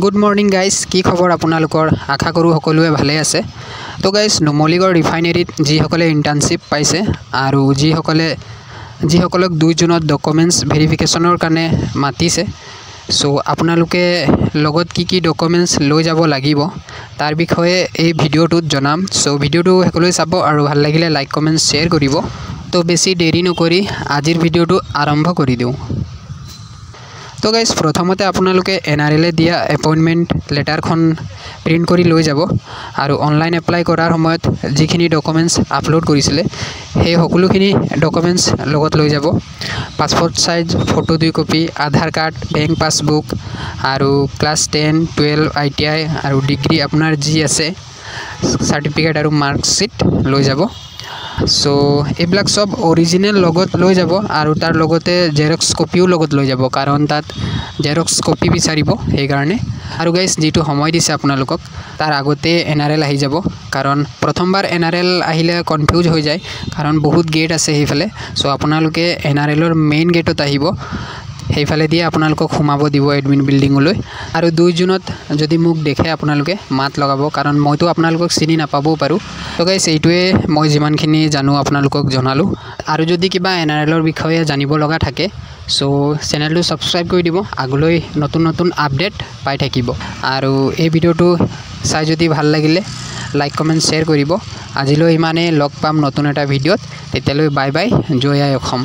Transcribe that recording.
Good morning guys, কি খবৰ আপোনালোকৰ? আশা কৰোঁ সকলোৱে ভালে আছে। তো গাইজ, নুমলীগড় ৰিফাইনেৰীত যিসকলে ইণ্টাৰ্ণশ্বিপ পাইছে আৰু যিসকলক 2 জুনত ডকুমেণ্টছ ভেৰিফিকেশ্যনৰ কাৰণে মাতিছে, চ' আপোনালোকে লগত কি ডকুমেণ্টছ লৈ যাব লাগিব তাৰ বিষয়ে এই ভিডিঅ'টোত জনাম। চ' ভিডিঅ'টো সকলোৱে চাব আৰু ভাল লাগিলে লাইক কমেণ্ট শ্বেয়াৰ কৰিব। তো বেছি দেৰি নকৰি আজিৰ ভিডিঅ'টো আৰম্ভ কৰি দিওঁ। তো গাইজ, প্ৰথমতে আপোনালোকে NRL দিয়া এপইণ্টমেণ্ট লেটাৰখন প্ৰিণ্ট কৰি লৈ যাব আৰু অনলাইন এপ্লাই কৰাৰ সময়ত যিখিনি ডকুমেণ্টছ আপলোড কৰিছিলে সেই সকলোখিনি ডকুমেণ্টছ লগত লৈ যাব। পাছপোৰ্ট সাইজ ফটো 2 কপি, আধাৰ কাৰ্ড, বেংক পাছবুক আৰু ক্লাছ 10, 12 ITI আৰু ডিগ্ৰী আপোনাৰ যি আছে চাৰ্টিফিকেট আৰু মাৰ্কশ্বিট লৈ যাব। চ' এইবিলাক সব অৰিজিনেল লগত লৈ যাব আৰু তাৰ লগতে জেৰক্স কপিও লগত লৈ যাব, কাৰণ তাত জেৰক্স কপি বিচাৰিব সেইকাৰণে। আৰু গাইজ, যিটো সময় দিছে আপোনালোকক তাৰ আগতে NRL আহি যাব, কাৰণ প্ৰথমবাৰ NRL আহিলে কনফিউজ হৈ যায়, কাৰণ বহুত গেট আছে সেইফালে। চ' আপোনালোকে NRLৰ মেইন গেটত আহিব, সেইফালে দিয়ে আপোনালোকক সোমাব দিব এডমিন বিল্ডিঙলৈ। আৰু 2 জুনত যদি মোক দেখে আপোনালোকে মাত লগাব, কাৰণ মইতো আপোনালোকক চিনি নাপাবও পাৰোঁ। তো গাইজ, এইটোৱে মই যিমানখিনি জানো আপোনালোকক জনালোঁ। আৰু যদি কিবা NRLৰ বিষয়ে জানিব লগা থাকে চ' চেনেলটো ছাবস্ক্ৰাইব কৰি দিব, আগলৈ নতুন আপডেট পাই থাকিব। আৰু এই ভিডিঅ'টো চাই যদি ভাল লাগিলে লাইক কমেণ্ট শ্বেয়াৰ কৰিব। আজিলৈ ইমানেই, লগ পাম নতুন এটা ভিডিঅ'ত। তেতিয়ালৈ বাই বাই, জয় আই অসম।